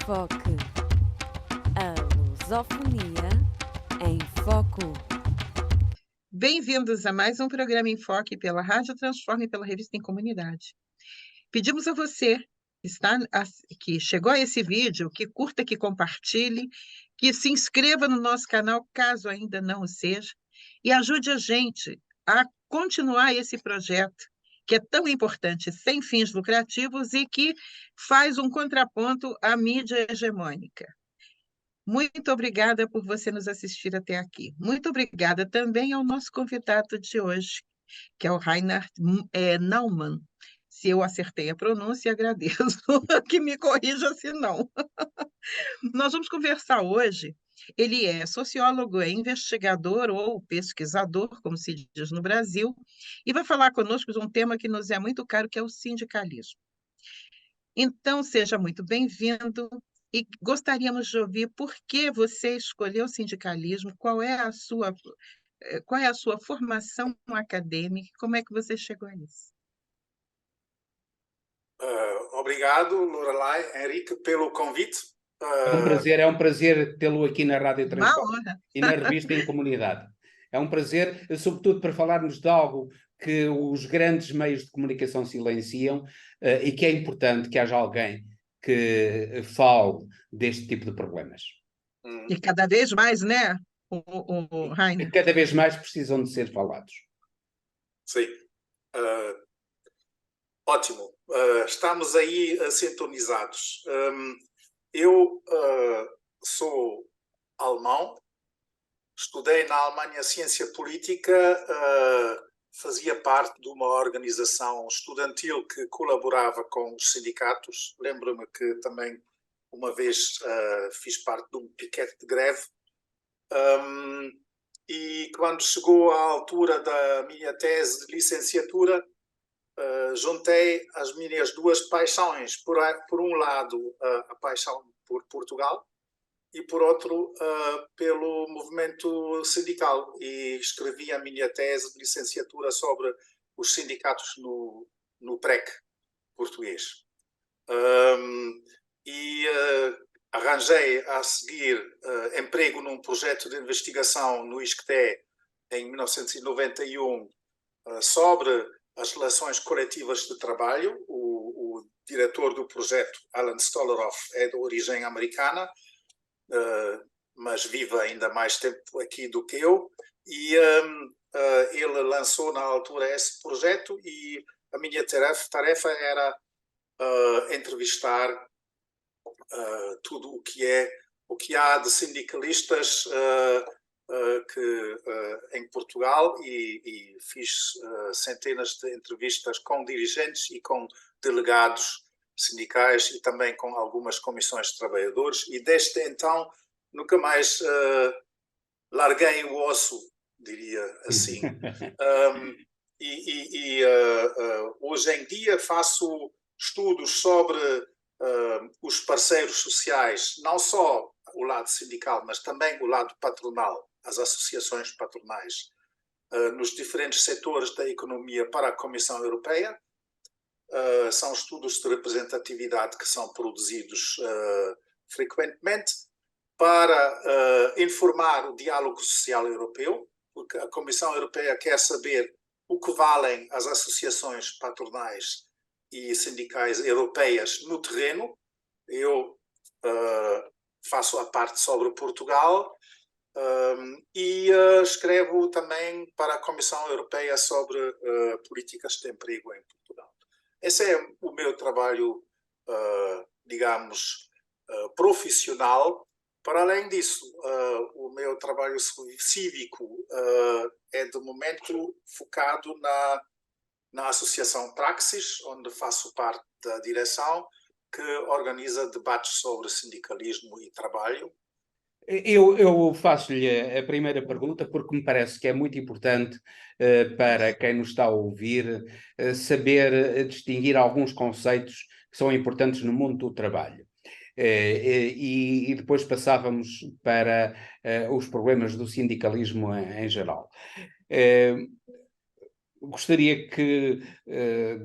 Enfoque. A lusofonia em foco. Bem-vindos a mais um programa Enfoque pela Rádio Transforme e pela Revista em Comunidade. Pedimos a você que chegou a esse vídeo, que curta, que compartilhe, que se inscreva no nosso canal, caso ainda não o seja, e ajude a gente a continuar esse projeto, que é tão importante, sem fins lucrativos e que faz um contraponto à mídia hegemônica. Muito obrigada por você nos assistir até aqui. Muito obrigada também ao nosso convidado de hoje, que é o Reinhard Naumann. Se eu acertei a pronúncia, agradeço que me corrija se não. Nós vamos conversar hoje. Ele é sociólogo, é investigador ou pesquisador, como se diz no Brasil, e vai falar conosco de um tema que nos é muito caro, que é o sindicalismo. Então, seja muito bem-vindo e gostaríamos de ouvir por que você escolheu o sindicalismo, qual é a sua formação acadêmica, como é que você chegou a isso? Obrigado, Lorelai, Henrique, pelo convite. É um prazer tê-lo aqui na Rádio Uma Transforme honra. e na Revista em Comunidade. É um prazer, sobretudo para falarmos de algo que os grandes meios de comunicação silenciam e que é importante que haja alguém que fale deste tipo de problemas. E cada vez mais, né, o Rainer? Cada vez mais precisam de ser falados. Sim. Ótimo. Estamos aí sintonizados. Eu sou alemão, estudei na Alemanha Ciência Política, fazia parte de uma organização estudantil que colaborava com os sindicatos. Lembro-me que também uma vez fiz parte de um piquete de greve. E quando chegou a altura da minha tese de licenciatura, juntei as minhas duas paixões. Por um lado, a paixão por Portugal e, por outro, pelo movimento sindical. E escrevi a minha tese de licenciatura sobre os sindicatos no PREC português. Arranjei a seguir emprego num projeto de investigação no ISCTE em 1991 sobre as relações coletivas de trabalho. O diretor do projeto, Alan Stolleroff, é de origem americana, mas vive ainda mais tempo aqui do que eu. E ele lançou na altura esse projeto e a minha tarefa era entrevistar tudo o que há de sindicalistas em Portugal e fiz centenas de entrevistas com dirigentes e com delegados sindicais e também com algumas comissões de trabalhadores, e desde então nunca mais larguei o osso, diria assim. Hoje em dia faço estudos sobre os parceiros sociais, não só o lado sindical, mas também o lado patronal, as associações patronais, nos diferentes setores da economia para a Comissão Europeia. São estudos de representatividade que são produzidos frequentemente para informar o diálogo social europeu, porque a Comissão Europeia quer saber o que valem as associações patronais e sindicais europeias no terreno. Eu faço a parte sobre Portugal e escrevo também para a Comissão Europeia sobre políticas de emprego em Portugal. Esse é o meu trabalho, digamos, profissional. Para além disso, o meu trabalho cívico é, de momento, focado na Associação Praxis, onde faço parte da direção, que organiza debates sobre sindicalismo e trabalho. Eu faço-lhe a primeira pergunta porque me parece que é muito importante para quem nos está a ouvir saber distinguir alguns conceitos que são importantes no mundo do trabalho. E depois passávamos para os problemas do sindicalismo em geral. Gostaria que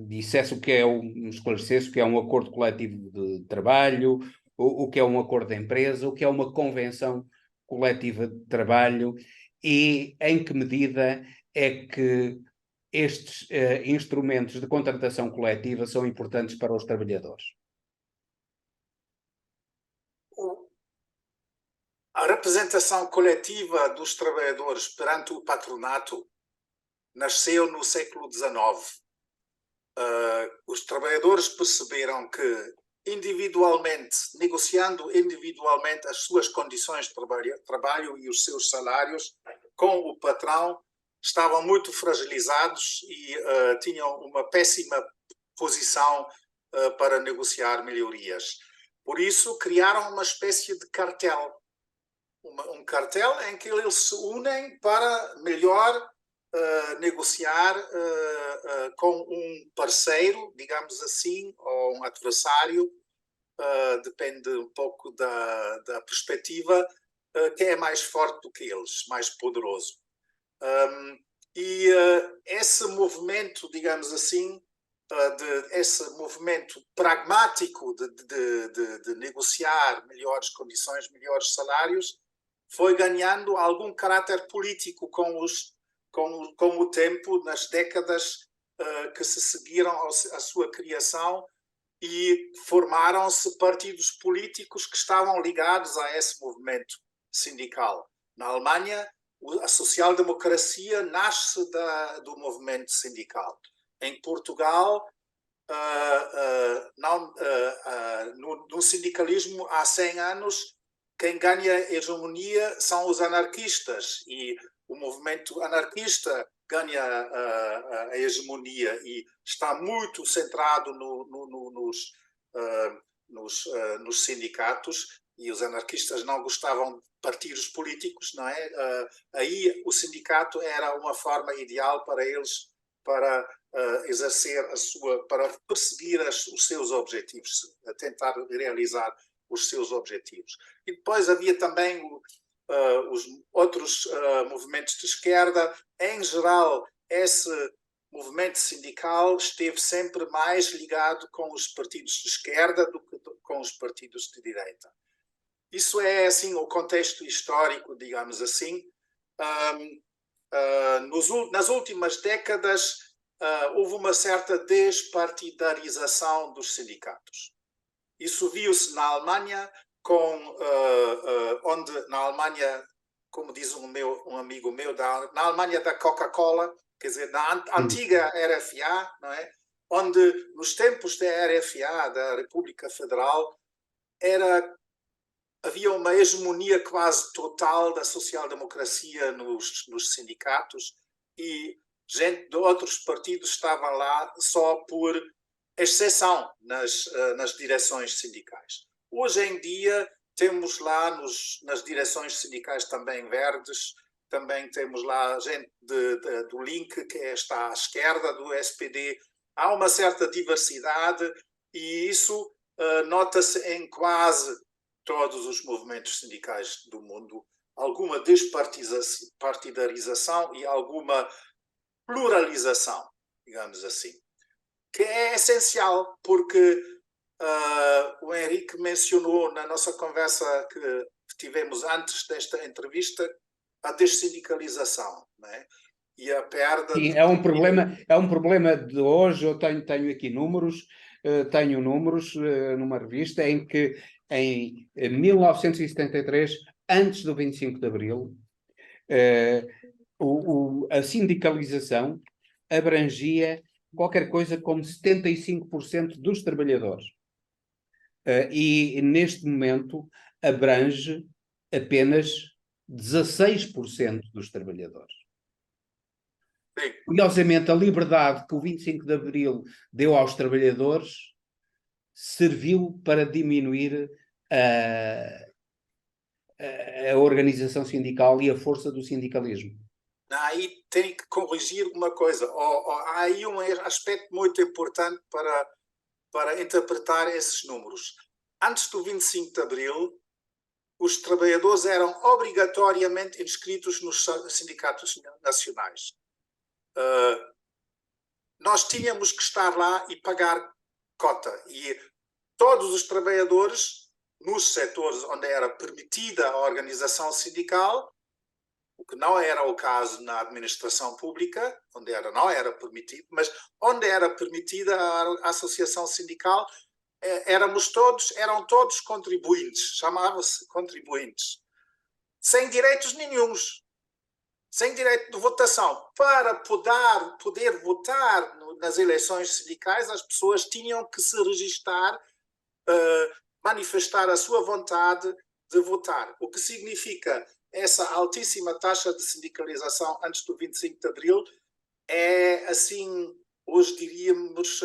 dissesse o que é me esclarecesse o que é um acordo coletivo de trabalho, o que é um acordo de empresa, o que é uma convenção coletiva de trabalho e em que medida é que estes instrumentos de contratação coletiva são importantes para os trabalhadores. A representação coletiva dos trabalhadores perante o patronato nasceu no século XIX. Os trabalhadores perceberam que, negociando individualmente as suas condições de trabalho e os seus salários com o patrão, estavam muito fragilizados e tinham uma péssima posição para negociar melhorias. Por isso, criaram uma espécie de cartel. Um cartel em que eles se unem para melhor negociar com um parceiro, digamos assim, ou um adversário, depende um pouco da perspectiva, que é mais forte do que eles, mais poderoso. Esse movimento, digamos assim, esse movimento pragmático de negociar melhores condições, melhores salários, foi ganhando algum caráter político com o tempo, nas décadas que se seguiram à sua criação, e formaram-se partidos políticos que estavam ligados a esse movimento sindical. Na Alemanha, a social-democracia nasce do movimento sindical. Em Portugal, no sindicalismo há 100 anos, quem ganha hegemonia são os anarquistas, e o movimento anarquista ganha a hegemonia e está muito centrado nos sindicatos, e os anarquistas não gostavam de partidos políticos, não é? Aí o sindicato era uma forma ideal para eles para exercer para perseguir os seus objetivos, tentar realizar os seus objetivos. E depois havia também os outros movimentos de esquerda. Em geral, esse movimento sindical esteve sempre mais ligado com os partidos de esquerda do que com os partidos de direita. Isso é, assim, o contexto histórico, digamos assim. Nas últimas décadas, houve uma certa despartidarização dos sindicatos. Isso viu-se na Alemanha, onde na Alemanha, como diz um amigo meu, na Alemanha da Coca-Cola, quer dizer, na antiga RFA, não é? Onde nos tempos da RFA, da República Federal, havia uma hegemonia quase total da social-democracia nos sindicatos, e gente de outros partidos estavam lá só por exceção nas direções sindicais. Hoje em dia temos lá nas direções sindicais também verdes, também temos lá gente do Link, que está à esquerda do SPD. Há uma certa diversidade, e isso nota-se em quase todos os movimentos sindicais do mundo, alguma despartidarização e alguma pluralização, digamos assim, que é essencial, porque o Henrique mencionou na nossa conversa que tivemos antes desta entrevista a dessindicalização, não é? E a perda... Sim, é um problema de hoje. Eu tenho aqui números, numa revista em que em 1973, antes do 25 de Abril, a sindicalização abrangia qualquer coisa como 75% dos trabalhadores. E neste momento abrange apenas 16% dos trabalhadores. Sim. Curiosamente, a liberdade que o 25 de Abril deu aos trabalhadores serviu para diminuir a organização sindical e a força do sindicalismo. Aí tem que corrigir uma coisa. Há aí um aspecto muito importante para interpretar esses números. Antes do 25 de Abril, os trabalhadores eram obrigatoriamente inscritos nos sindicatos nacionais. Nós tínhamos que estar lá e pagar cota. E todos os trabalhadores nos setores onde era permitida a organização sindical, o que não era o caso na administração pública, onde não era permitido, mas onde era permitida a associação sindical, eram todos contribuintes, chamavam-se contribuintes, sem direitos nenhuns, sem direito de votação. Para poder votar nas eleições sindicais, as pessoas tinham que se registar, manifestar a sua vontade de votar, o que significa essa altíssima taxa de sindicalização antes do 25 de Abril é, assim, hoje diríamos,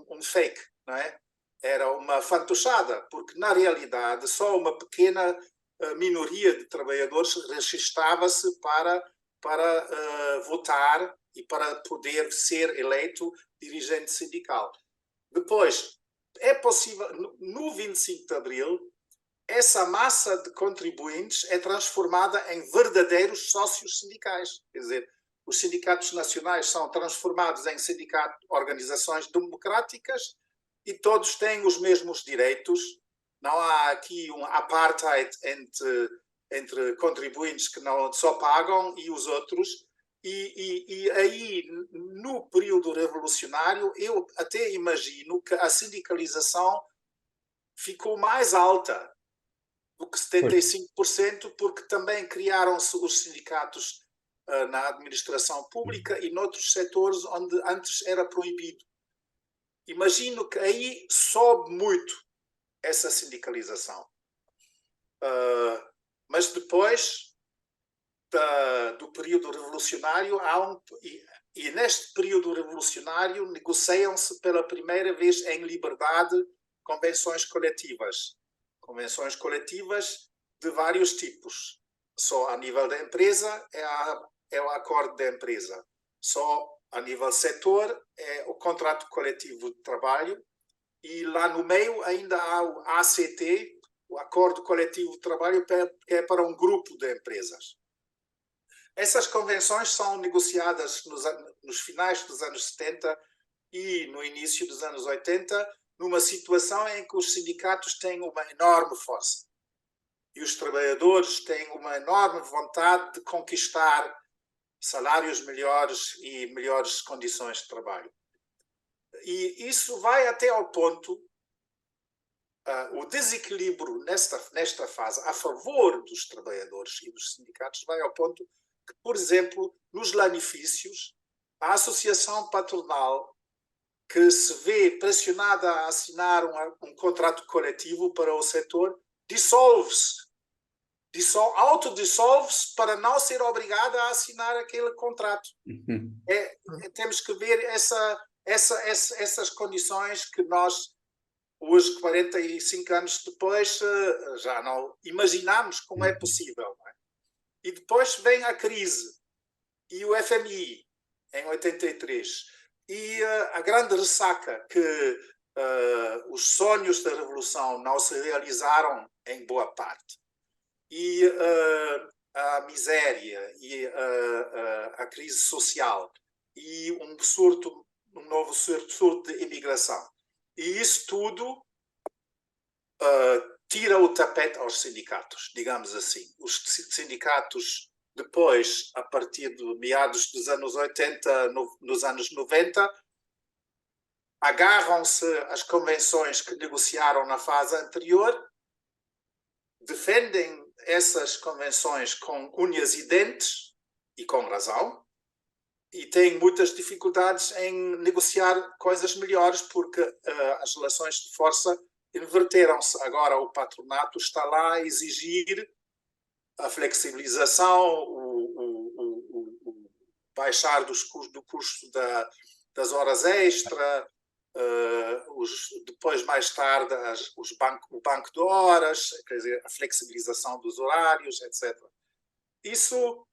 um fake, não é? Era uma fantochada, porque na realidade só uma pequena minoria de trabalhadores registava-se para votar e para poder ser eleito dirigente sindical. Depois, é possível, no 25 de Abril, essa massa de contribuintes é transformada em verdadeiros sócios sindicais. Quer dizer, os sindicatos nacionais são transformados em organizações democráticas e todos têm os mesmos direitos. Não há aqui um apartheid entre contribuintes que não só pagam e os outros. E aí, no período revolucionário, eu até imagino que a sindicalização ficou mais alta do que 75%, porque também criaram-se os sindicatos na administração pública e noutros setores onde antes era proibido. Imagino que aí sobe muito essa sindicalização. Mas depois do período revolucionário, e neste período revolucionário negociam-se pela primeira vez em liberdade convenções coletivas. Convenções coletivas de vários tipos. Só a nível da empresa é o acordo da empresa. Só a nível setor é o contrato coletivo de trabalho. E lá no meio ainda há o ACT, o acordo coletivo de trabalho, que é para um grupo de empresas. Essas convenções são negociadas nos finais dos anos 70 e no início dos anos 80, numa situação em que os sindicatos têm uma enorme força e os trabalhadores têm uma enorme vontade de conquistar salários melhores e melhores condições de trabalho. E isso vai até ao ponto, o desequilíbrio nesta fase a favor dos trabalhadores e dos sindicatos vai ao ponto que, por exemplo, nos lanifícios, a associação patronal que se vê pressionada a assinar um contrato coletivo para o setor, autodissolve-se para não ser obrigada a assinar aquele contrato. Temos que ver essas condições que nós, hoje, 45 anos depois, já não imaginamos como é possível. Não é? E depois vem a crise e o FMI, em 83, e a grande ressaca que os sonhos da Revolução não se realizaram em boa parte. E a miséria e a crise social e um novo surto de imigração. E isso tudo tira o tapete aos sindicatos, digamos assim. Os sindicatos, depois, a partir de meados dos anos 80, nos anos 90, agarram-se às convenções que negociaram na fase anterior, defendem essas convenções com unhas e dentes, e com razão, e têm muitas dificuldades em negociar coisas melhores, porque as relações de força inverteram-se. Agora o patronato está lá a exigir a flexibilização, o baixar do custo das horas extra, depois, mais tarde, o banco de horas, quer dizer, a flexibilização dos horários, etc. Isso,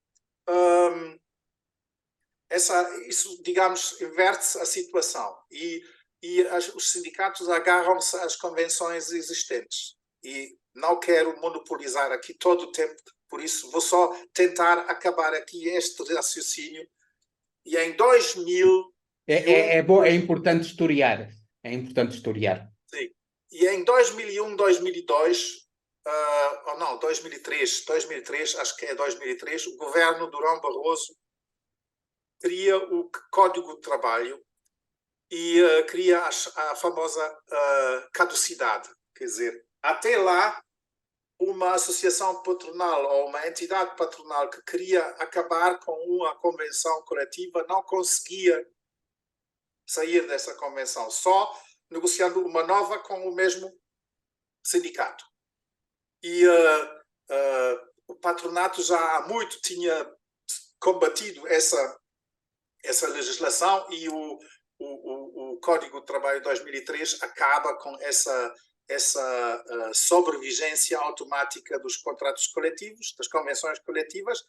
digamos, inverte-se a situação e os sindicatos agarram-se às convenções existentes. E não quero monopolizar aqui todo o tempo, por isso vou só tentar acabar aqui este raciocínio. E em 2000... É importante historiar. É importante historiar. Sim. E em 2001, 2002, ou não, 2003, acho que é 2003, o governo Durão Barroso cria o Código de Trabalho e cria a famosa caducidade. Quer dizer, até lá, uma associação patronal ou uma entidade patronal que queria acabar com uma convenção coletiva não conseguia sair dessa convenção, só negociando uma nova com o mesmo sindicato. E o patronato já há muito tinha combatido essa legislação e o Código de Trabalho de 2003 acaba com essa sobrevigência automática dos contratos coletivos, das convenções coletivas,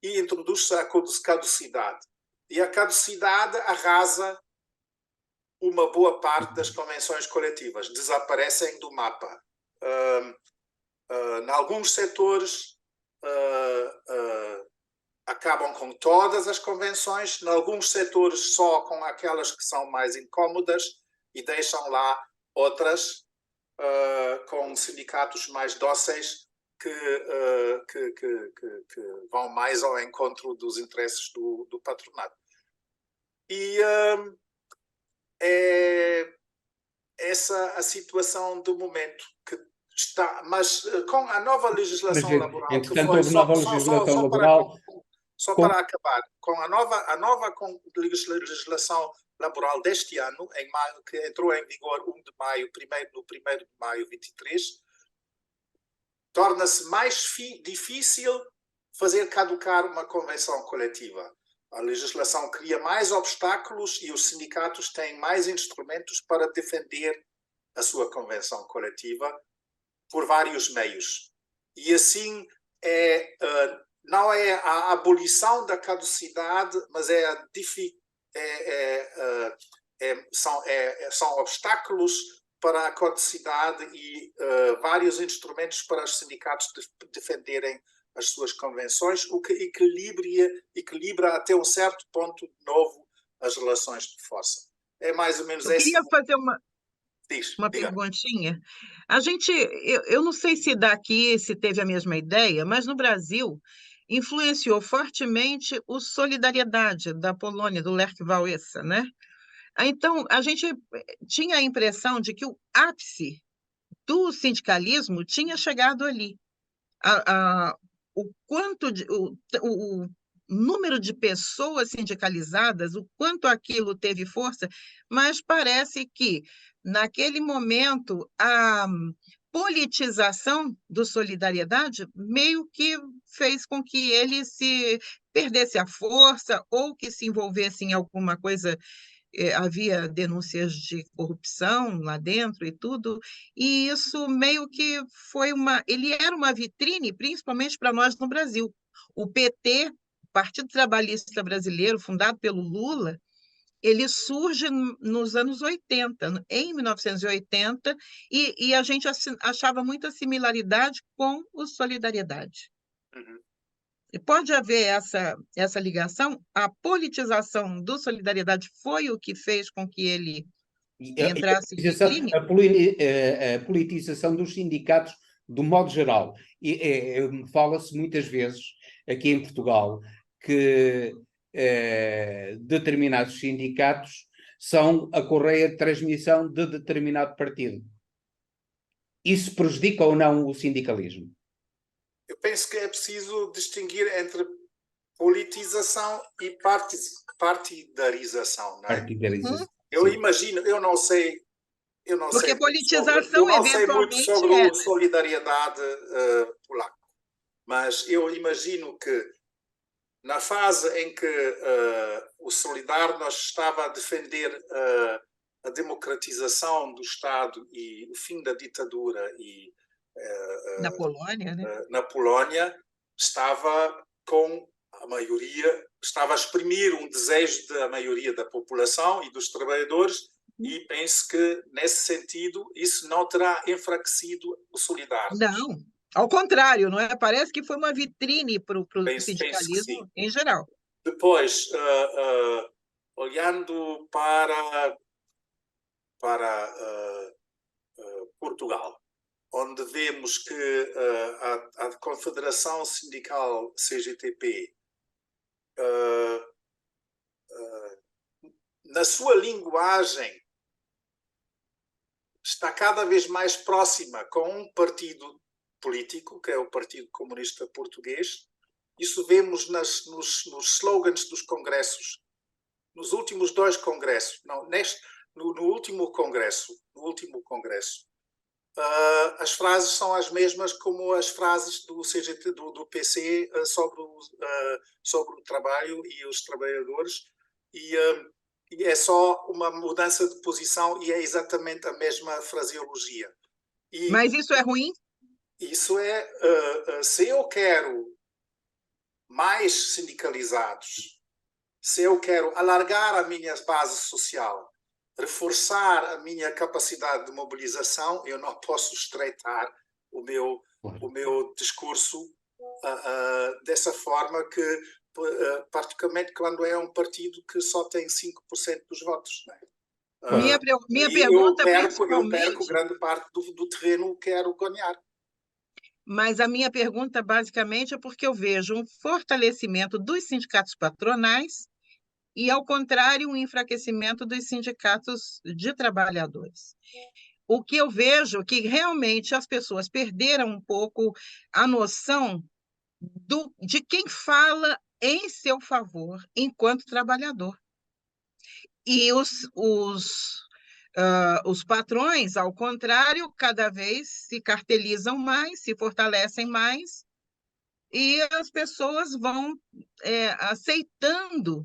e introduz-se a caducidade. E a caducidade arrasa uma boa parte das convenções coletivas, desaparecem do mapa. Em alguns setores acabam com todas as convenções, em alguns setores só com aquelas que são mais incómodas e deixam lá outras com sindicatos mais dóceis que vão mais ao encontro dos interesses do patronato. E é essa a situação do momento que está, mas com a nova legislação laboral, entretanto, houve nova legislação laboral. Para acabar, com a nova legislação laboral deste ano, em maio, que entrou em vigor no 1 de maio de 23, torna-se mais difícil fazer caducar uma convenção coletiva. A legislação cria mais obstáculos e os sindicatos têm mais instrumentos para defender a sua convenção coletiva por vários meios. E assim não é a abolição da caducidade, mas são obstáculos para a caducidade e vários instrumentos para os sindicatos defenderem as suas convenções, o que equilibra até um certo ponto de novo as relações de força. É mais ou menos Eu queria fazer uma diga. perguntinha. Eu não sei se daqui se teve a mesma ideia, mas no Brasil influenciou fortemente o Solidariedade da Polônia, do Lech Wałęsa, né? Então, a gente tinha a impressão de que o ápice do sindicalismo tinha chegado ali. O número de pessoas sindicalizadas, o quanto aquilo teve força, mas parece que, naquele momento, a politização do Solidariedade meio que fez com que ele se perdesse a força ou que se envolvesse em alguma coisa. Havia denúncias de corrupção lá dentro e tudo, e isso meio que foi ele era uma vitrine, principalmente para nós no Brasil. O PT, Partido Trabalhista Brasileiro, fundado pelo Lula, ele surge nos anos 80, em 1980, e a gente achava muita similaridade com o Solidariedade. Uhum. E pode haver essa ligação? A politização do Solidariedade foi o que fez com que ele entrasse em declínio? A politização dos sindicatos, do modo geral. Fala-se muitas vezes, aqui em Portugal, que determinados sindicatos são a correia de transmissão de determinado partido. Isso prejudica ou não o sindicalismo? Eu penso que é preciso distinguir entre politização e partidarização. Não é? Partidarização. Eu imagino, eu não sei. Porque politização, eu não sei muito eventualmente, sobre o Solidariedade polaco, mas eu imagino que na fase em que o Solidarność estava a defender a democratização do Estado e o fim da ditadura na Polônia, né? Na Polónia, estava com a maioria, estava a exprimir um desejo da maioria da população e dos trabalhadores, e penso que, nesse sentido, isso não terá enfraquecido o Solidarność. Não, ao contrário, não é? Parece que foi uma vitrine para o penso sindicalismo em geral. Depois, olhando para vemos que a Confederação Sindical CGTP, na sua linguagem, está cada vez mais próxima com um partido político, que é o Partido Comunista Português. Isso vemos nos slogans dos congressos. Nos últimos 2 congressos, no último congresso, as frases são as mesmas como as frases do CGT, do PC sobre o trabalho e os trabalhadores, e é só uma mudança de posição e é exatamente a mesma fraseologia. Mas isso é ruim? Isso se eu quero mais sindicalizados, se eu quero alargar a minha base social, reforçar a minha capacidade de mobilização, eu não posso estreitar o meu discurso dessa forma, que particularmente quando é um partido que só tem 5% dos votos. Não é? Minha pergunta eu perco grande parte do terreno que quero ganhar. Mas a minha pergunta, basicamente, é porque eu vejo um fortalecimento dos sindicatos patronais e, ao contrário, um enfraquecimento dos sindicatos de trabalhadores. O que eu vejo é que realmente as pessoas perderam um pouco a noção de quem fala em seu favor enquanto trabalhador. E os patrões, ao contrário, cada vez se cartelizam mais, se fortalecem mais, e as pessoas vão aceitando,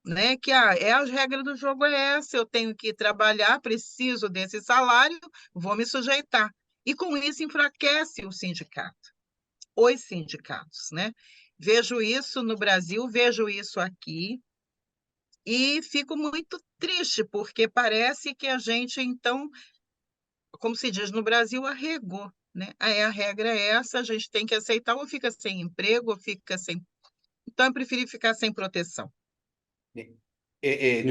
né, que a regra do jogo é essa: eu tenho que trabalhar, preciso desse salário, vou me sujeitar. E com isso enfraquece o sindicato, os sindicatos, né? Vejo isso no Brasil, vejo isso aqui, e fico muito triste, porque parece que a gente, então, como se diz no Brasil, arregou, né? A regra é essa, a gente tem que aceitar, ou fica sem emprego, ou fica sem... Então, eu preferi ficar sem proteção.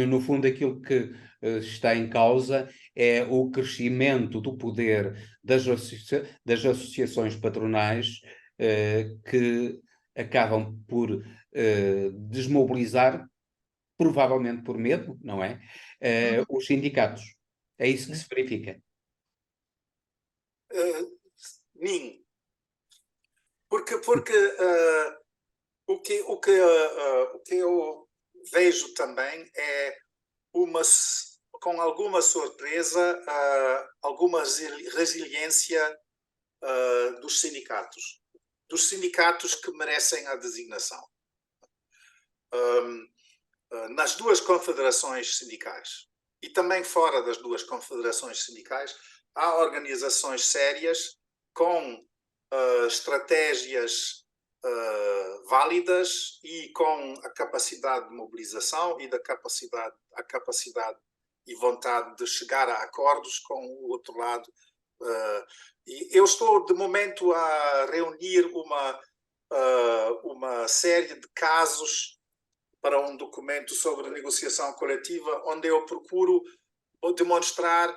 No fundo, aquilo que está em causa é o crescimento do poder das associações patronais, que acabam por desmobilizar, provavelmente por medo, não é? Os sindicatos. É isso que se verifica. Sim. Porque o que eu vejo também é com alguma surpresa, alguma resiliência dos sindicatos que merecem a designação. Nas 2 confederações sindicais e também fora das 2 confederações sindicais, há organizações sérias com estratégias válidas e com a capacidade de mobilização e a capacidade e vontade de chegar a acordos com o outro lado. E eu estou, de momento, a reunir uma série de casos para um documento sobre negociação coletiva, onde eu procuro demonstrar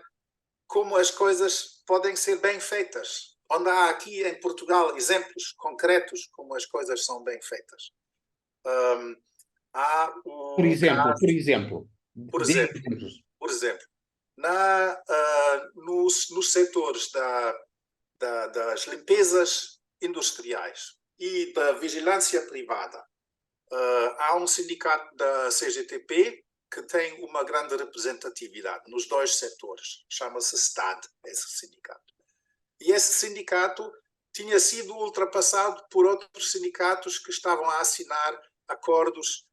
como as coisas podem ser bem feitas. Onde há aqui em Portugal exemplos concretos como as coisas são bem feitas. Por exemplo, nos setores das limpezas industriais e da vigilância privada, há um sindicato da CGTP que tem uma grande representatividade nos 2 setores. Chama-se STAD, esse sindicato. E esse sindicato tinha sido ultrapassado por outros sindicatos que estavam a assinar acordos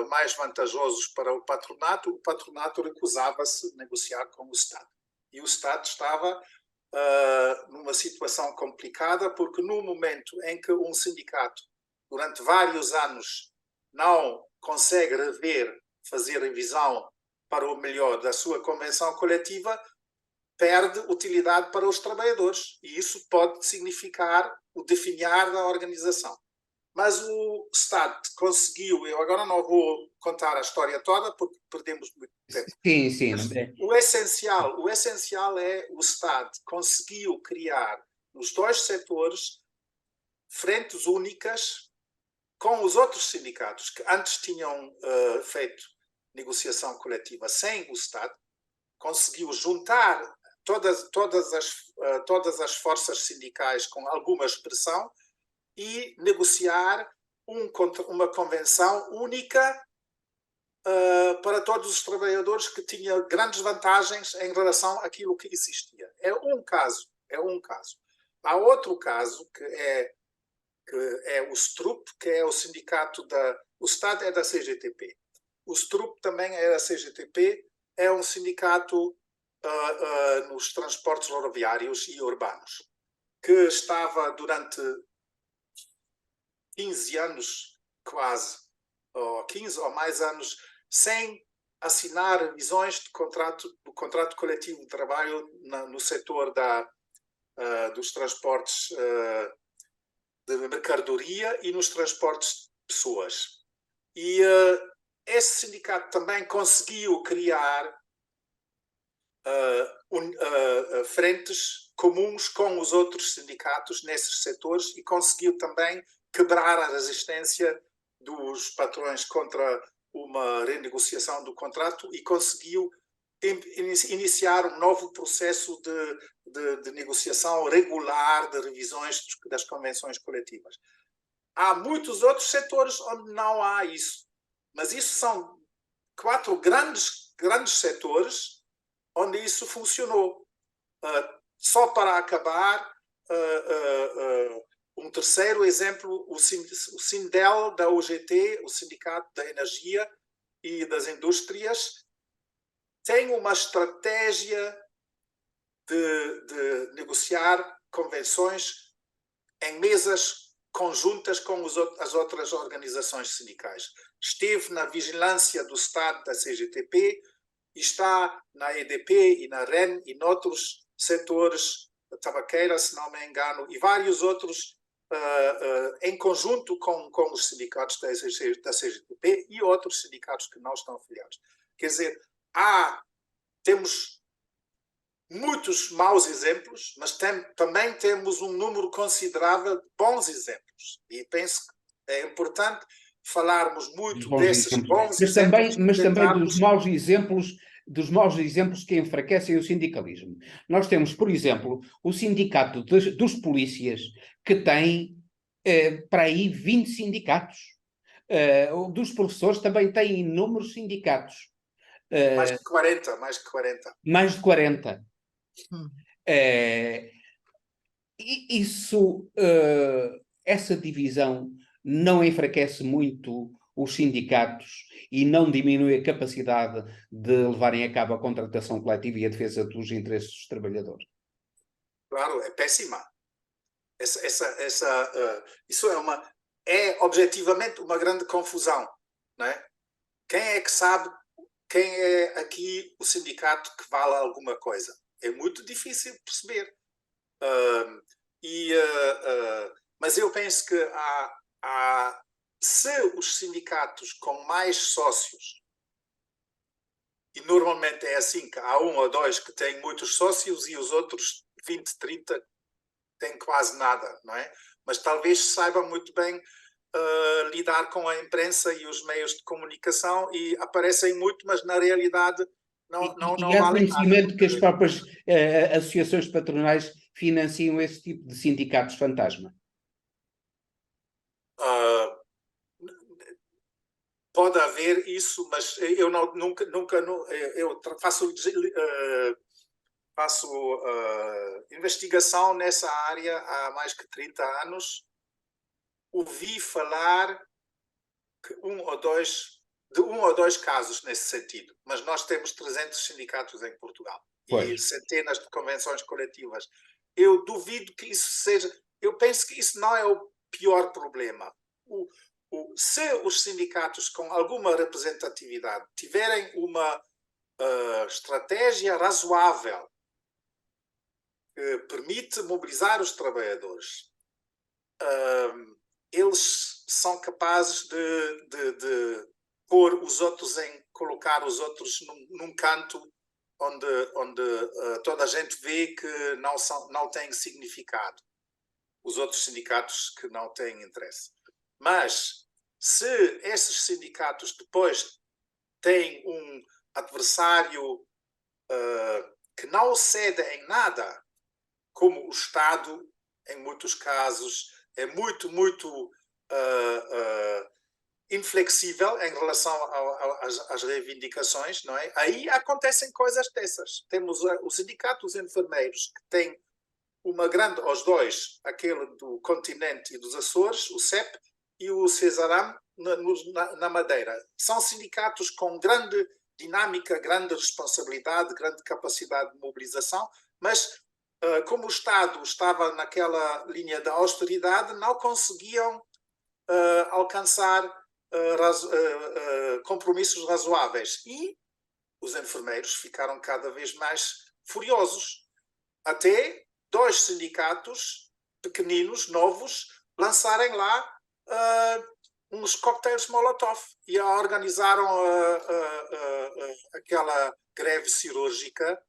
mais vantajosos para o patronato. O patronato recusava-se a negociar com o Estado. E o Estado estava numa situação complicada, porque no momento em que um sindicato, durante vários anos, não consegue fazer revisão para o melhor da sua convenção coletiva, perde utilidade para os trabalhadores. E isso pode significar o definhar da organização. Mas o Estado conseguiu, eu agora não vou contar a história toda porque perdemos muito tempo. Sim. O essencial é o Estado conseguiu criar nos dois setores, frentes únicas com os outros sindicatos que antes tinham feito negociação coletiva sem o Estado, conseguiu juntar todas as forças sindicais com alguma expressão e negociar uma convenção única para todos os trabalhadores, que tinha grandes vantagens em relação àquilo que existia. É um caso. Há outro caso que é o STRUP, que é o sindicato o Estado é da CGTP. O STRUP também é da CGTP, é um sindicato nos transportes rodoviários e urbanos, que estava durante 15 anos, quase, ou 15 ou mais anos, sem assinar revisões do contrato coletivo de trabalho no setor dos transportes de mercadoria e nos transportes de pessoas. E esse sindicato também conseguiu criar frentes comuns com os outros sindicatos nesses setores e conseguiu também quebrar a resistência dos patrões contra uma renegociação do contrato e conseguiu iniciar um novo processo de negociação regular de revisões das convenções coletivas. Há muitos outros setores onde não há isso, mas isso são 4 grandes setores onde isso funcionou. Só para acabar, um terceiro exemplo, o Sindel da UGT, o Sindicato da Energia e das Indústrias, tem uma estratégia de negociar convenções em mesas conjuntas com as outras organizações sindicais. Esteve na vigilância do Estado da CGTP e está na EDP e na REN e noutros setores, da tabaqueira, se não me engano, e vários outros em conjunto com os sindicatos da CGTP e outros sindicatos que não estão afiliados. Quer dizer, temos muitos maus exemplos, mas também temos um número considerável de bons exemplos. E penso que é importante falarmos muito desses bons exemplos. Mas também dos maus exemplos que enfraquecem o sindicalismo. Nós temos, por exemplo, o sindicato dos polícias, que tem para aí 20 sindicatos. Dos professores também tem inúmeros sindicatos. Mais de 40. Mais de 40. Essa divisão não enfraquece muito os sindicatos e não diminui a capacidade de levarem a cabo a contratação coletiva e a defesa dos interesses dos trabalhadores. Claro, é péssima. Isso é objetivamente uma grande confusão, não é? Quem é que sabe quem é aqui o sindicato que vale alguma coisa? É muito difícil perceber. Mas eu penso que se os sindicatos com mais sócios, e normalmente é assim que há 1 ou 2 que têm muitos sócios e os outros 20, 30 têm quase nada, não é? Mas talvez saibam muito bem lidar com a imprensa e os meios de comunicação e aparecem muito, mas na realidade não há valem conhecimento nada. que as próprias associações patronais financiam esse tipo de sindicatos fantasma? Pode haver isso, mas eu nunca eu faço investigação nessa área há mais que 30 anos. Ouvi falar de 1 ou 2 casos nesse sentido, mas nós temos 300 sindicatos em Portugal e centenas de convenções coletivas. Eu duvido que isso seja... Eu penso que isso não é o pior problema. Se os sindicatos com alguma representatividade tiverem uma estratégia razoável que permite mobilizar os trabalhadores, eles são capazes de colocar os outros num canto onde toda a gente vê que não tem significado. Os outros sindicatos que não têm interesse. Mas, se esses sindicatos depois têm um adversário que não cede em nada, como o Estado, em muitos casos, é muito inflexível em relação às reivindicações, não é? Aí acontecem coisas dessas. Temos o sindicato dos enfermeiros, que tem uma grande, os dois, aquele do Continente e dos Açores, o CEP, e o Cesaram na Madeira. São sindicatos com grande dinâmica, grande responsabilidade, grande capacidade de mobilização, mas como o Estado estava naquela linha da austeridade, não conseguiam alcançar compromissos razoáveis. E os enfermeiros ficaram cada vez mais furiosos. Até 2 sindicatos pequeninos, novos, lançarem lá uns coquetéis Molotov e organizaram aquela greve cirúrgica,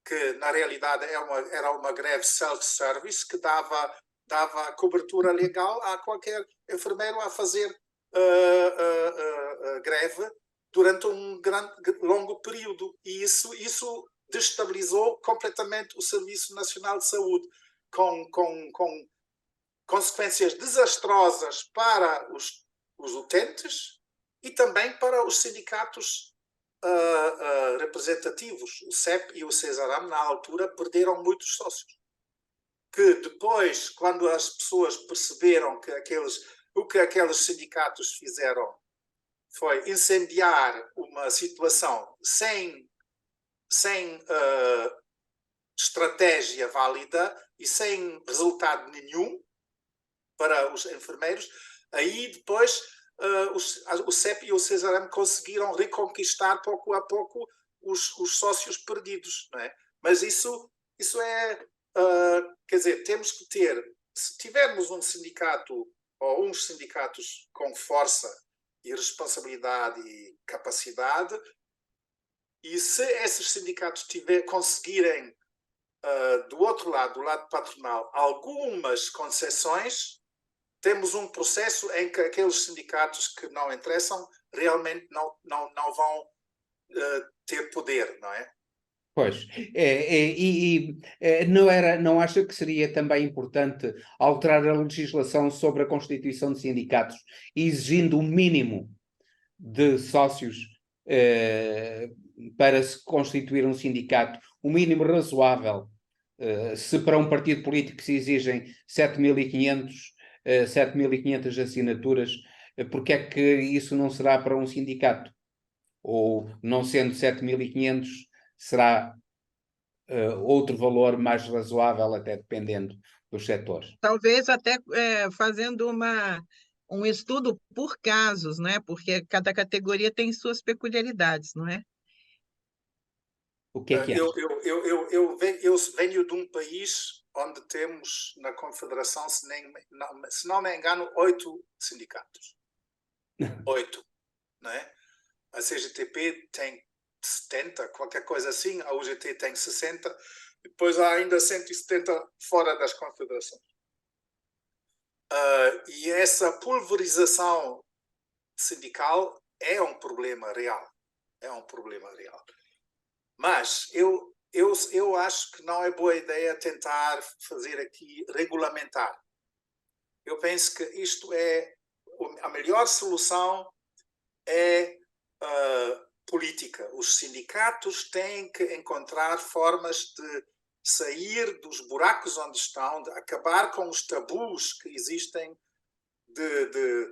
que na realidade era uma greve self-service, que dava cobertura legal a qualquer enfermeiro a fazer greve durante um longo período. E isso destabilizou completamente o Serviço Nacional de Saúde, com consequências desastrosas para os utentes e também para os sindicatos representativos. O CEP e o Cesaram, na altura, perderam muitos sócios. Que depois, quando as pessoas perceberam que o que aqueles sindicatos fizeram foi incendiar uma situação sem estratégia válida e sem resultado nenhum para os enfermeiros, aí depois o CEP e o Cesaram conseguiram reconquistar pouco a pouco os sócios perdidos, não é? Mas isso é, quer dizer, temos que ter, se tivermos um sindicato ou uns sindicatos com força e responsabilidade e capacidade, e se esses sindicatos conseguirem, do outro lado, do lado patronal, algumas concessões, temos um processo em que aqueles sindicatos que não interessam realmente não vão ter poder, não é? Pois, não acha que seria também importante alterar a legislação sobre a constituição de sindicatos, exigindo o mínimo de sócios para se constituir um sindicato, o mínimo razoável, se para um partido político se exigem 7.500 assinaturas, porque é que isso não será para um sindicato? Ou, não sendo 7.500, será outro valor mais razoável, até dependendo dos setores? Talvez até fazendo um estudo por casos, né? Porque cada categoria tem suas peculiaridades, não é? O que é que acha? Eu venho de um país onde temos na Confederação, se não me engano, 8 sindicatos. 8, não é? A CGTP tem 70, qualquer coisa assim, a UGT tem 60, depois há ainda 170 fora das confederações. E essa pulverização sindical é um problema real. É um problema real. Mas eu acho que não é boa ideia tentar fazer aqui regulamentar. Eu penso que isto é a melhor solução é política. Os sindicatos têm que encontrar formas de sair dos buracos onde estão, de acabar com os tabus que existem, de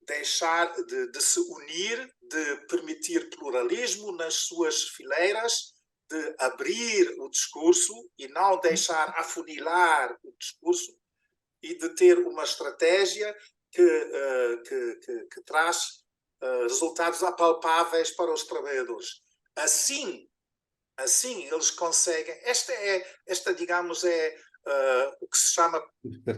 deixar de se unir, de permitir pluralismo nas suas fileiras, de abrir o discurso e não deixar afunilar o discurso, e de ter uma estratégia que traz resultados apalpáveis para os trabalhadores. Assim eles conseguem. Esta digamos, é o que se chama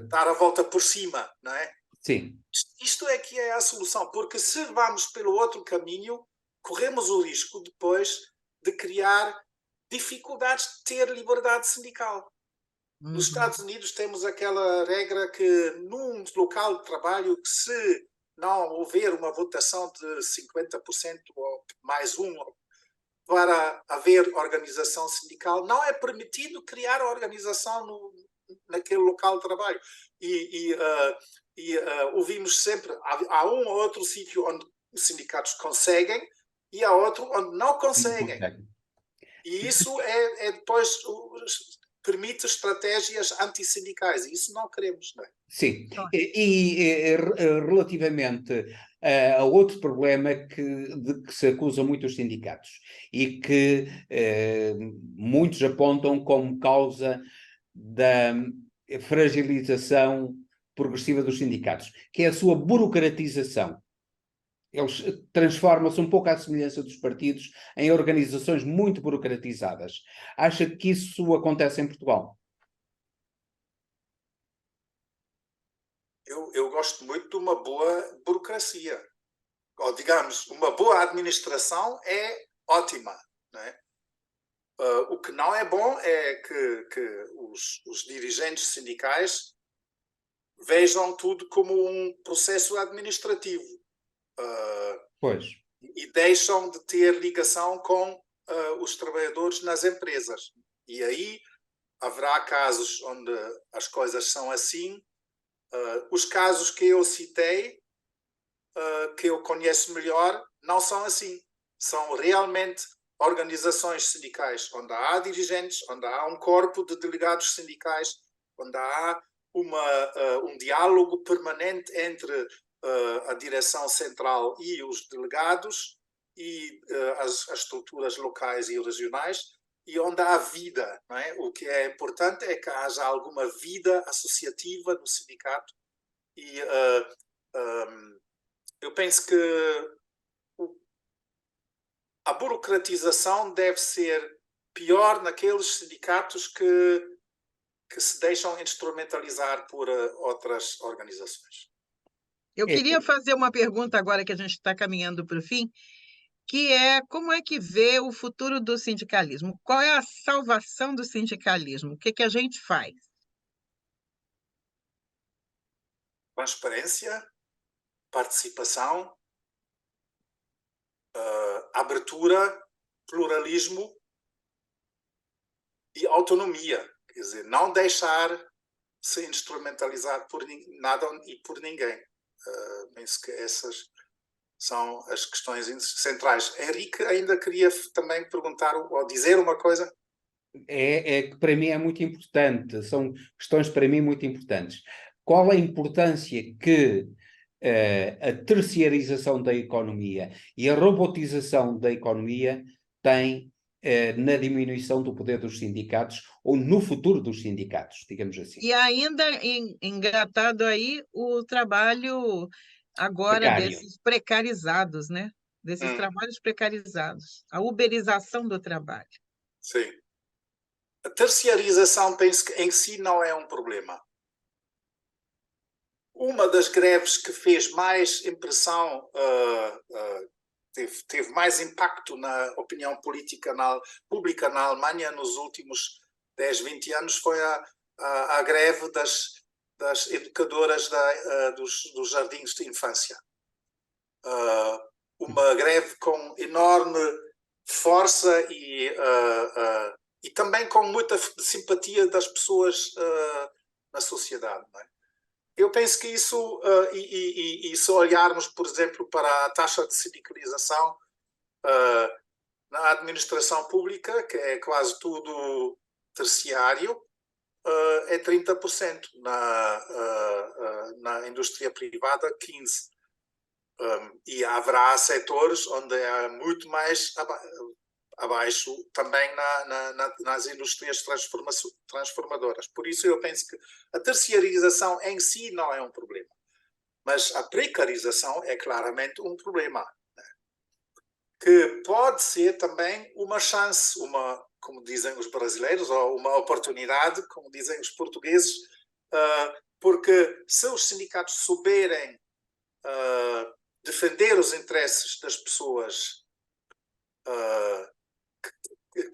dar a volta por cima, não é? Sim. Isto é que é a solução, porque se vamos pelo outro caminho, corremos o risco depois de criar dificuldades de ter liberdade sindical. Nos Estados Unidos temos aquela regra que num local de trabalho, que se não houver uma votação de 50% ou mais um para haver organização sindical, não é permitido criar organização naquele local de trabalho. Ouvimos sempre, há um ou outro sítio onde os sindicatos conseguem e há outro onde não conseguem. E isso depois permite estratégias antissindicais, e isso não queremos, não é? Sim, relativamente a outro problema de que se acusa muito os sindicatos e que muitos apontam como causa da fragilização progressiva dos sindicatos, que é a sua burocratização. Eles transformam-se um pouco à semelhança dos partidos em organizações muito burocratizadas. Acha que isso acontece em Portugal? Eu gosto muito de uma boa burocracia. Ou, digamos, uma boa administração é ótima, não é? O que não é bom é que os dirigentes sindicais vejam tudo como um processo administrativo. Pois. E deixam de ter ligação com os trabalhadores nas empresas. E aí haverá casos onde as coisas são assim. Os casos que eu citei, que eu conheço melhor, não são assim. São realmente organizações sindicais onde há dirigentes, onde há um corpo de delegados sindicais, onde há um diálogo permanente entre a direção central e os delegados e as estruturas locais e regionais, e onde há vida, não é? O que é importante é que haja alguma vida associativa no sindicato. E eu penso que a burocratização deve ser pior naqueles sindicatos que se deixam instrumentalizar por outras organizações. Eu queria fazer uma pergunta agora que a gente está caminhando para o fim, que é como é que vê o futuro do sindicalismo? Qual é a salvação do sindicalismo? O que a gente faz? Transparência, participação, abertura, pluralismo e autonomia. Quer dizer, não deixar se instrumentalizar por nada e por ninguém. Penso que essas são as questões centrais. Henrique, ainda queria também perguntar ou dizer uma coisa? É que para mim é muito importante, são questões para mim muito importantes. Qual a importância que a terciarização da economia e a robotização da economia tem na diminuição do poder dos sindicatos ou no futuro dos sindicatos, digamos assim? E ainda engatado aí o trabalho agora Precário. desses precarizados, né? Desses trabalhos precarizados, a uberização do trabalho. Sim. A terciarização, penso que em si não é um problema. Uma das greves que fez mais impressão, teve mais impacto na opinião política pública na Alemanha nos últimos 10, 20 anos foi a greve das educadoras dos jardins de infância. Uma greve com enorme força e também com muita simpatia das pessoas na sociedade, não é? Eu penso que isso, e se olharmos, por exemplo, para a taxa de sindicalização na administração pública, que é quase tudo terciário, é 30%. Na indústria privada, 15%. E haverá setores onde é muito mais abaixo, também nas indústrias transformadoras. Por isso eu penso que a terciarização em si não é um problema, mas a precarização é claramente um problema, né? Que pode ser também uma chance, como dizem os brasileiros, ou uma oportunidade, como dizem os portugueses, porque se os sindicatos souberem defender os interesses das pessoas que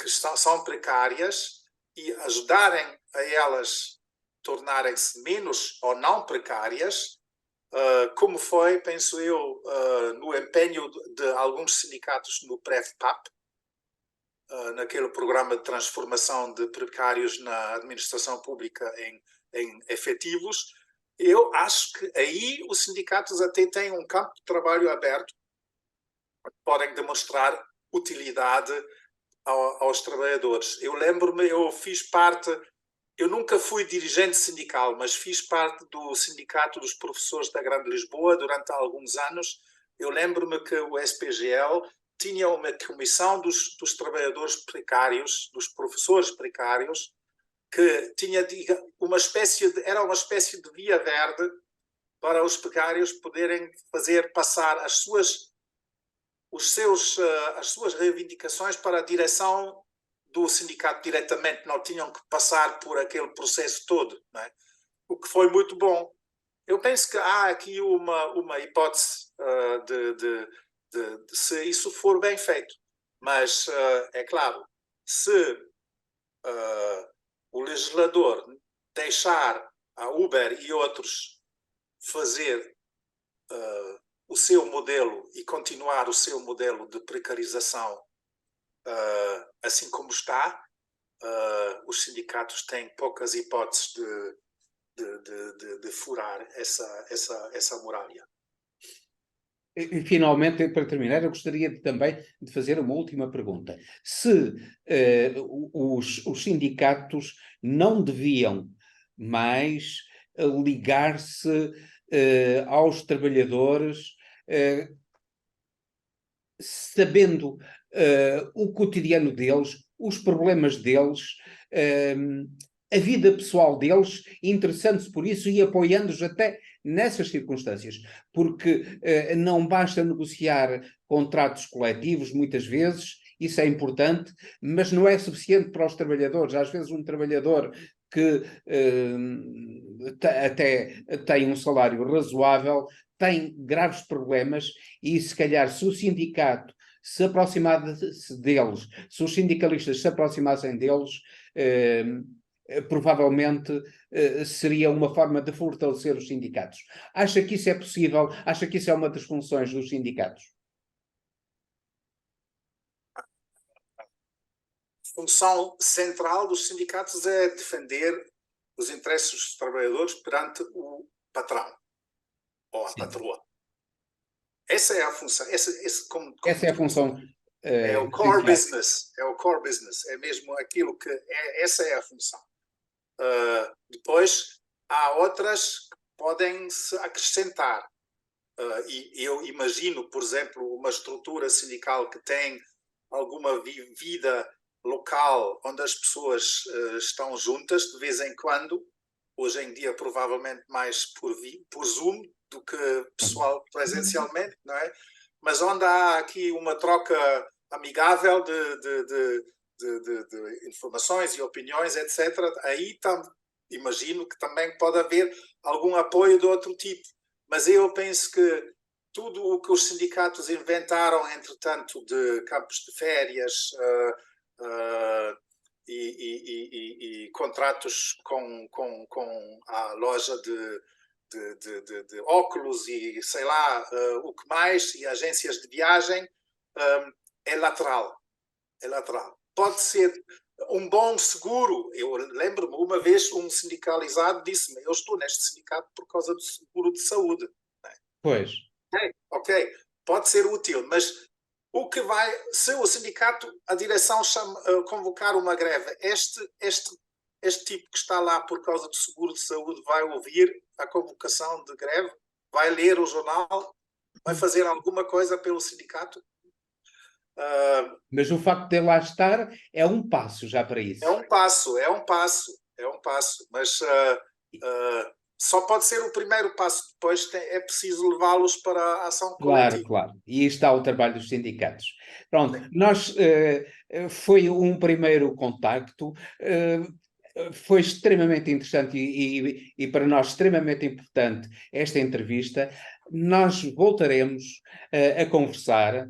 que são precárias e ajudarem a elas tornarem-se menos ou não precárias, como foi, penso eu, no empenho de alguns sindicatos no PREV-PAP, naquele programa de transformação de precários na administração pública em efetivos. Eu acho que aí os sindicatos até têm um campo de trabalho aberto, podem demonstrar utilidade aos trabalhadores. Eu lembro-me, eu nunca fui dirigente sindical, mas fiz parte do Sindicato dos Professores da Grande Lisboa durante alguns anos. Eu lembro-me que o SPGL tinha uma comissão dos trabalhadores precários, dos professores precários, que tinha era uma espécie de via verde para os precários poderem passar as suas reivindicações para a direção do sindicato diretamente, não tinham que passar por aquele processo todo, não é? O que foi muito bom. Eu penso que há aqui uma hipótese de se isso for bem feito, mas é claro, se o legislador deixar a Uber e outros fazer o seu modelo e continuar o seu modelo de precarização assim como está, os sindicatos têm poucas hipóteses de furar essa muralha. E, finalmente, para terminar, eu gostaria também de fazer uma última pergunta. Se os sindicatos não deviam mais ligar-se aos trabalhadores, sabendo o cotidiano deles, os problemas deles, a vida pessoal deles, interessando-se por isso e apoiando-os até nessas circunstâncias, porque não basta negociar contratos coletivos, muitas vezes, isso é importante, mas não é suficiente para os trabalhadores. Às vezes um trabalhador que até tem um salário razoável, tem graves problemas e, se calhar, se o sindicato se aproximasse deles, se os sindicalistas se aproximassem deles, provavelmente seria uma forma de fortalecer os sindicatos. Acha que isso é possível? Acha que isso é uma das funções dos sindicatos? A função central dos sindicatos é defender os interesses dos trabalhadores perante o patrão ou a patroa. Essa é a função. Essa é a função. É o core business. É o core business. É mesmo aquilo que essa é a função. Depois há outras que podem se acrescentar. E eu imagino, por exemplo, uma estrutura sindical que tem alguma vida local onde as pessoas estão juntas de vez em quando. Hoje em dia, provavelmente mais por Zoom do que pessoal presencialmente, não é? Mas onde há aqui uma troca amigável de informações e opiniões, etc., aí imagino que também pode haver algum apoio de outro tipo. Mas eu penso que tudo o que os sindicatos inventaram, entretanto, de campos de férias e contratos com a loja de óculos e sei lá o que mais, e agências de viagem, é lateral. É lateral. Pode ser um bom seguro. Eu lembro-me, uma vez um sindicalizado disse-me: eu estou neste sindicato por causa do seguro de saúde. Pois. Ok, pode ser útil, mas o que vai, se o sindicato, a direção convocar uma greve, este tipo que está lá por causa do seguro de saúde vai ouvir a convocação de greve, vai ler o jornal, vai fazer alguma coisa pelo sindicato? Mas o facto de lá estar é um passo já para isso. É um passo, mas só pode ser o primeiro passo, depois é preciso levá-los para a ação coletiva. Claro. E aí está o trabalho dos sindicatos. Pronto, nós foi um primeiro contacto. Foi extremamente interessante e para nós extremamente importante esta entrevista. Nós voltaremos a conversar.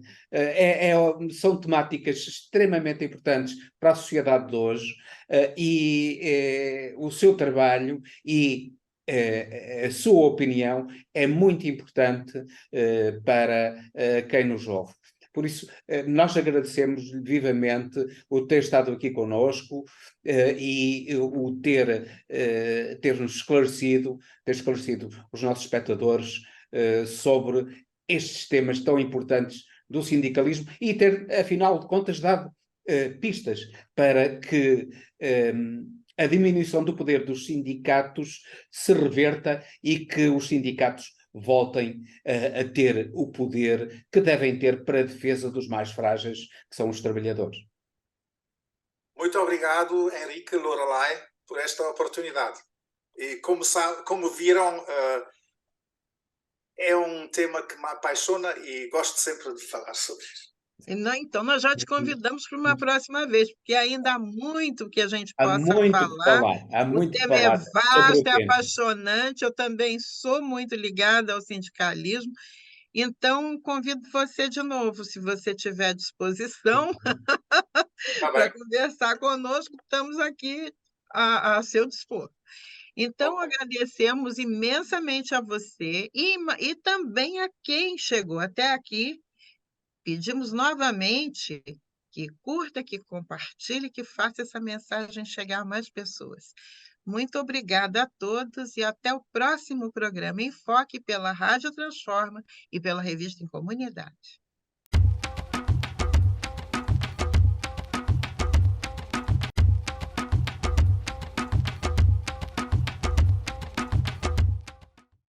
São temáticas extremamente importantes para a sociedade de hoje o seu trabalho e a sua opinião é muito importante para quem nos ouve. Por isso, nós agradecemos vivamente o ter estado aqui conosco e o ter-nos esclarecido, ter esclarecido os nossos espectadores sobre estes temas tão importantes do sindicalismo e ter, afinal de contas, dado pistas para que a diminuição do poder dos sindicatos se reverta e que os sindicatos voltem a ter o poder que devem ter para a defesa dos mais frágeis, que são os trabalhadores. Muito obrigado, Henrique Lorelai, por esta oportunidade. E como viram, é um tema que me apaixona e gosto sempre de falar sobre isso. Então, nós já te convidamos para uma próxima vez, porque ainda há muito que a gente Há possa muito que falar. falar, há O muito que tema é falar sobre vasto, o é tema. apaixonante. Eu também sou muito ligada ao sindicalismo. Então, convido você de novo, se você tiver disposição, Tá para bem. conversar conosco. Estamos aqui a seu dispor. Então, agradecemos imensamente a você e também a quem chegou até aqui. Pedimos novamente que curta, que compartilhe, que faça essa mensagem chegar a mais pessoas. Muito obrigada a todos e até o próximo programa Enfoque pela Rádio Transforma e pela Revista em Comunidade.